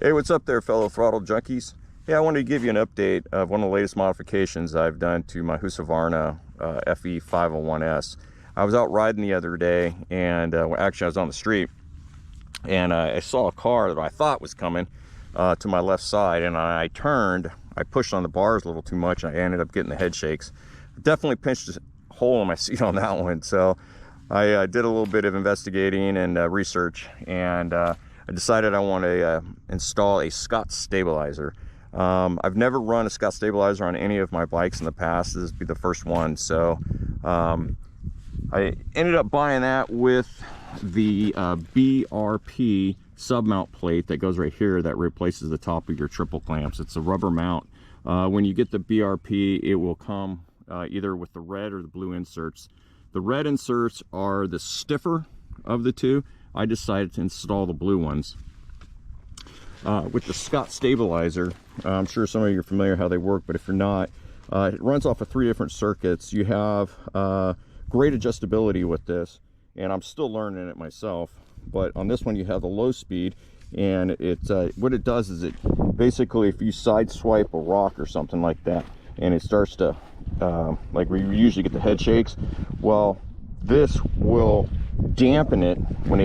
Hey, what's up there, fellow throttle junkies? Yeah, I wanted to give you an update of one of the latest modifications I've done to my Husqvarna FE501s. I was out riding the other day, and actually I was on the street, and I saw a car that I thought was coming to my left side, and I turned, I pushed on the bars a little too much, and I ended up getting the head shakes. Definitely pinched a hole in my seat on that one, so I did a little bit of investigating and research, and I decided I want to install a Scott stabilizer. I've never run a Scott stabilizer on any of my bikes in the past. This will be the first one. So I ended up buying that with the BRP sub-mount plate that goes right here that replaces the top of your triple clamps. It's a rubber mount. When you get the BRP, it will come either with the red or the blue inserts. The red inserts are the stiffer of the two. I decided to install the blue ones. With the Scott stabilizer, I'm sure some of you are familiar how they work, but if you're not, it runs off of 3 different circuits. You have great adjustability with this, and I'm still learning it myself. But on this one, you have the low speed, and it's what it does is it basically, if you side swipe a rock or something like that, and it starts to like where you usually get the head shakes, well, this will dampen it when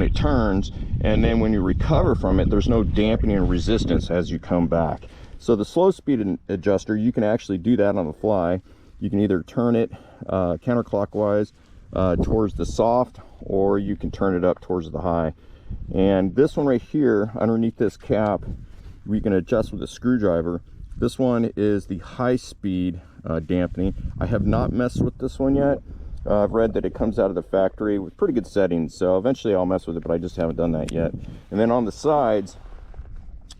it turns, and then when you recover from it, there's no dampening or resistance as you come back. So the slow speed adjuster, you can actually do that on the fly. You can either turn it counterclockwise towards the soft, or you can turn it up towards the high. And this one right here, underneath this cap, we can adjust with a screwdriver. This one is the high speed dampening. I have not messed with this one yet. I've read that it comes out of the factory with pretty good settings, so eventually I'll mess with it, but I just haven't done that yet. And then on the sides,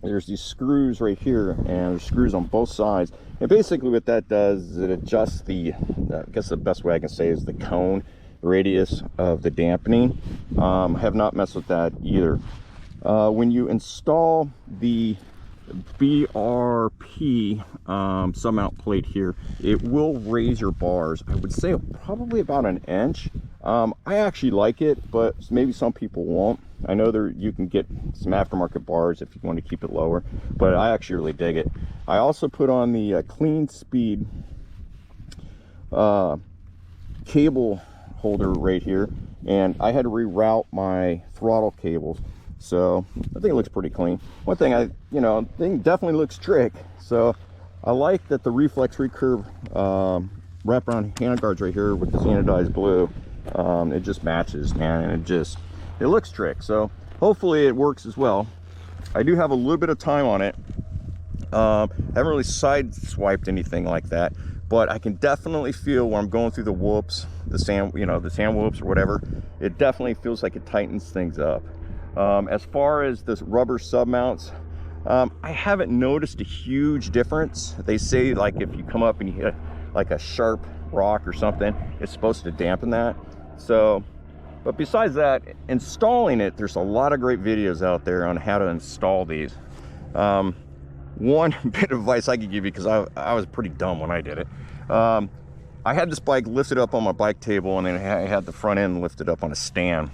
there's these screws right here, and there's screws on both sides. And basically what that does is it adjusts the, I guess the best way I can say is the cone, the radius of the dampening. I have not messed with that either. When you install the BRP sub-mount plate here, it will raise your bars. I would say probably about an inch. I actually like it, but maybe some people won't. I know you can get some aftermarket bars if you want to keep it lower, but I actually really dig it. I also put on the clean speed cable holder right here, and I had to reroute my throttle cables. So I think it looks pretty clean. One thing thing definitely looks trick. So I like that the reflex recurve wraparound handguards right here with this anodized blue. It just matches, man, and it looks trick. So hopefully it works as well. I do have a little bit of time on it. Haven't really side swiped anything like that, but I can definitely feel when I'm going through the whoops, the sand whoops or whatever. It definitely feels like it tightens things up. As far as the rubber sub mounts, I haven't noticed a huge difference. They say like if you come up and you hit like a sharp rock or something, it's supposed to dampen that. So, but besides that, installing it, there's a lot of great videos out there on how to install these. One bit of advice I could give you, because I was pretty dumb when I did it. I had this bike lifted up on my bike table, and then I had the front end lifted up on a stand.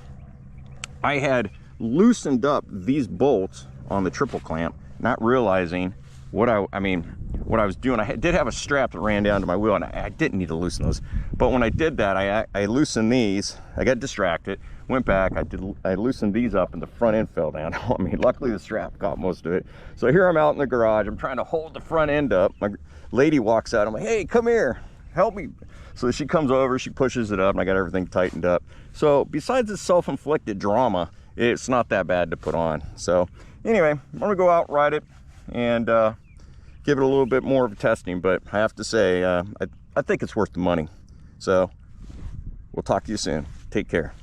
I had loosened up these bolts on the triple clamp, not realizing what I was doing. I did have a strap that ran down to my wheel, and I didn't need to loosen those. But when I did that, I loosened these. I got distracted, went back, I loosened these up, and the front end fell down on me. Luckily the strap caught most of it. So here I'm out in the garage, I'm trying to hold the front end up. My lady walks out, I'm like, hey, come here, help me. So she comes over, she pushes it up, and I got everything tightened up. So besides the self-inflicted drama, it's not that bad to put on. So anyway, I'm gonna go out, ride it, and give it a little bit more of a testing. But I have to say, I think it's worth the money. So we'll talk to you soon. Take care.